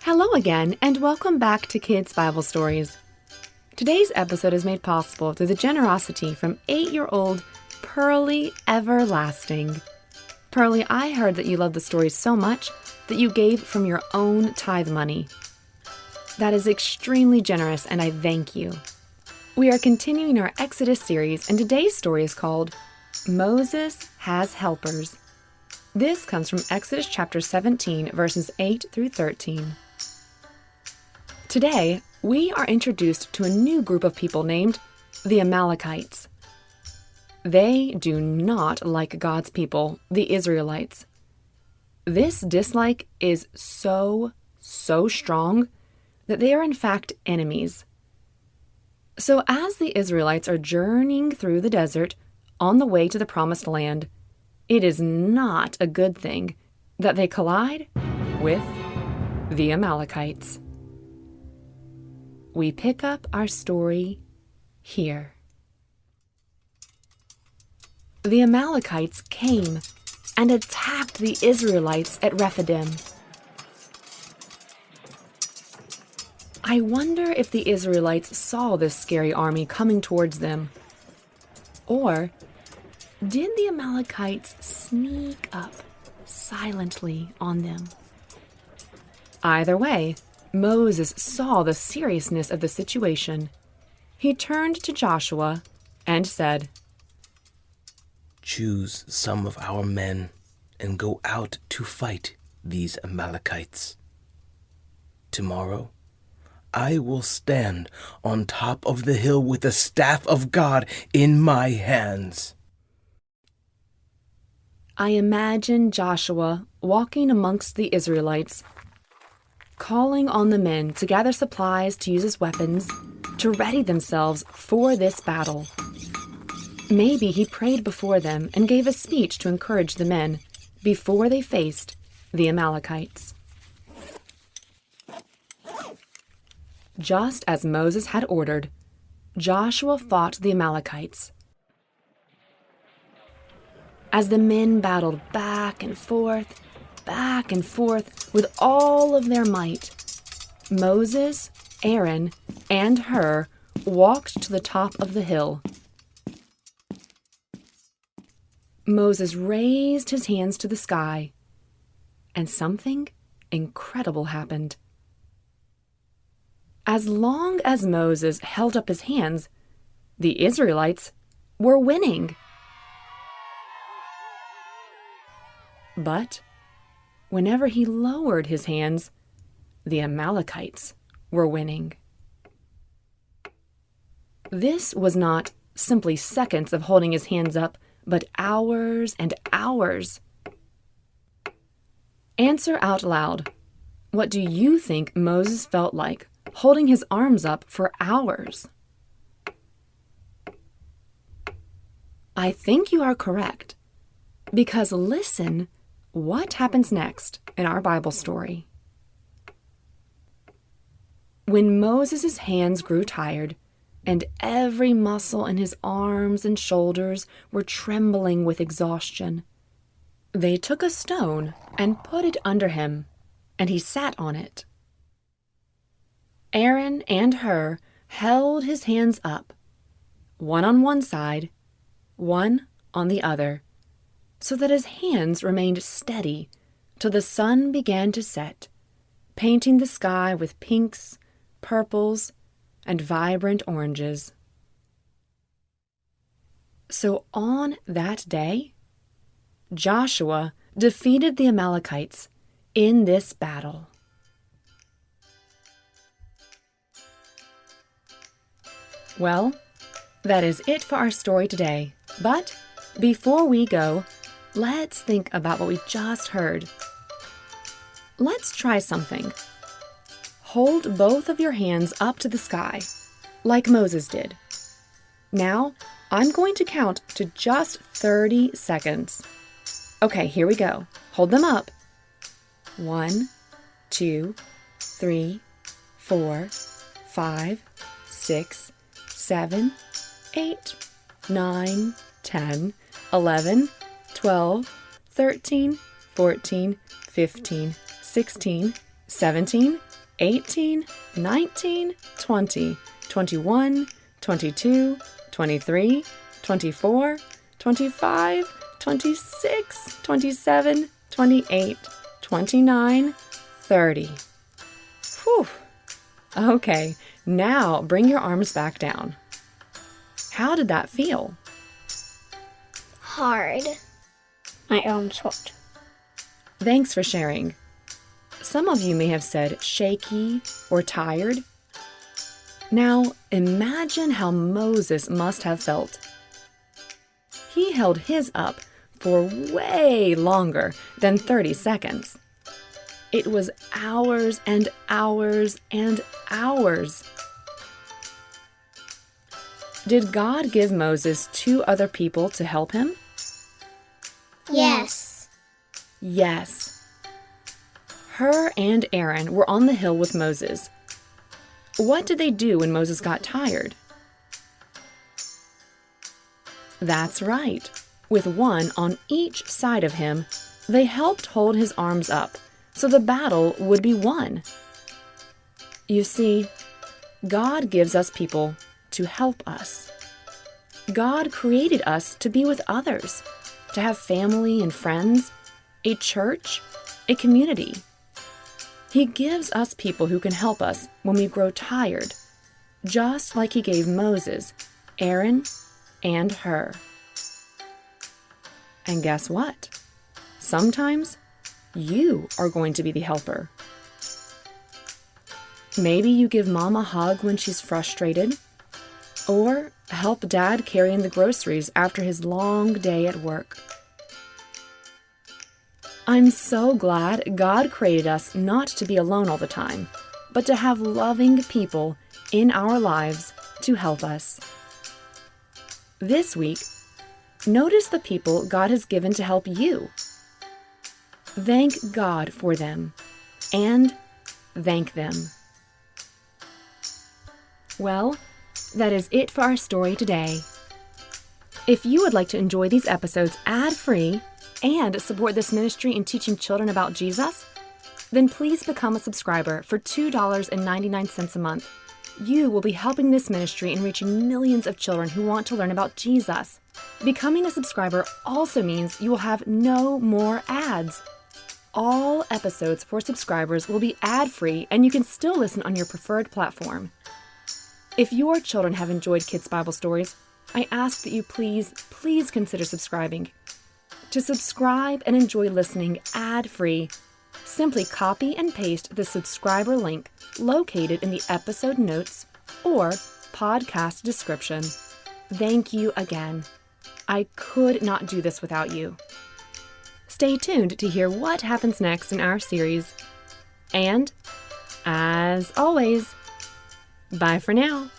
Hello again, and welcome back to Kids Bible Stories. Today's episode is made possible through the generosity from 8-year-old Pearly Everlasting. Pearly, I heard that you love the stories so much that you gave from your own tithe money. That is extremely generous, and I thank you. We are continuing our Exodus series, and today's story is called Moses Has Helpers. This comes from Exodus chapter 17, verses 8 through 13. Today, we are introduced to a new group of people named the Amalekites. They do not like God's people, the Israelites. This dislike is so strong that they are in fact enemies. So as the Israelites are journeying through the desert on the way to the promised land, it is not a good thing that they collide with the Amalekites. We pick up our story here. The Amalekites came and attacked the Israelites at Rephidim. I wonder if the Israelites saw this scary army coming towards them. Or did the Amalekites sneak up silently on them? Either way, Moses saw the seriousness of the situation. He turned to Joshua and said, "Choose some of our men and go out to fight these Amalekites. Tomorrow, I will stand on top of the hill with the staff of God in my hands." I imagine Joshua walking amongst the Israelites, calling on the men to gather supplies to use as weapons, to ready themselves for this battle. Maybe he prayed before them and gave a speech to encourage the men before they faced the Amalekites. Just as Moses had ordered, Joshua fought the Amalekites. As the men battled back and forth with all of their might, Moses, Aaron, and Hur walked to the top of the hill. Moses raised his hands to the sky, and something incredible happened. As long as Moses held up his hands, the Israelites were winning. But whenever he lowered his hands, the Amalekites were winning. This was not simply seconds of holding his hands up, but hours and hours. Answer out loud. What do you think Moses felt like holding his arms up for hours? I think you are correct, because listen what happens next in our Bible story. When Moses' hands grew tired, and every muscle in his arms and shoulders were trembling with exhaustion, they took a stone and put it under him, and he sat on it. Aaron and Hur held his hands up, one on one side, one on the other, so that his hands remained steady till the sun began to set, painting the sky with pinks, purples, and vibrant oranges. So on that day, Joshua defeated the Amalekites in this battle. Well, that is it for our story today. But before we go, let's think about what we just heard. Let's try something. Hold both of your hands up to the sky, like Moses did. Now, I'm going to count to just 30 seconds. Okay, here we go. Hold them up. 1, 2, 3, 4, 5, 6, 7, 8, 9, 10, 11, 12, 13, 14, 15, 16, 17, 18, 19, 20, 21, 22, 23, 24, 25, 26, 27, 28, 29, 30. Whew. Okay, now bring your arms back down. How did that feel? Hard. My arms hurt. Thanks for sharing. Some of you may have said shaky or tired. Now, imagine how Moses must have felt. He held his up for way longer than 30 seconds. It was hours and hours and hours. Did God give Moses 2 other people to help him? Yes. Yes. Hur and Aaron were on the hill with Moses. What did they do when Moses got tired? That's right. With one on each side of him, they helped hold his arms up so the battle would be won. You see, God gives us people to help us. God created us to be with others, to have family and friends, a church, a community. He gives us people who can help us when we grow tired, just like He gave Moses, Aaron, and Hur. And guess what? Sometimes you are going to be the helper. Maybe you give Mom a hug when she's frustrated, or help Dad carry in the groceries after his long day at work. I'm so glad God created us not to be alone all the time, but to have loving people in our lives to help us. This week, notice the people God has given to help you. Thank God for them, and thank them. Well, that is it for our story today. If you would like to enjoy these episodes ad-free and support this ministry in teaching children about Jesus, then please become a subscriber for $2.99 a month. You will be helping this ministry in reaching millions of children who want to learn about Jesus. Becoming a subscriber also means you will have no more ads. All episodes for subscribers will be ad-free, and you can still listen on your preferred platform. If your children have enjoyed Kids Bible Stories, I ask that you please consider subscribing. To subscribe and enjoy listening ad-free, simply copy and paste the subscriber link located in the episode notes or podcast description. Thank you again. I could not do this without you. Stay tuned to hear what happens next in our series. And, as always, bye for now.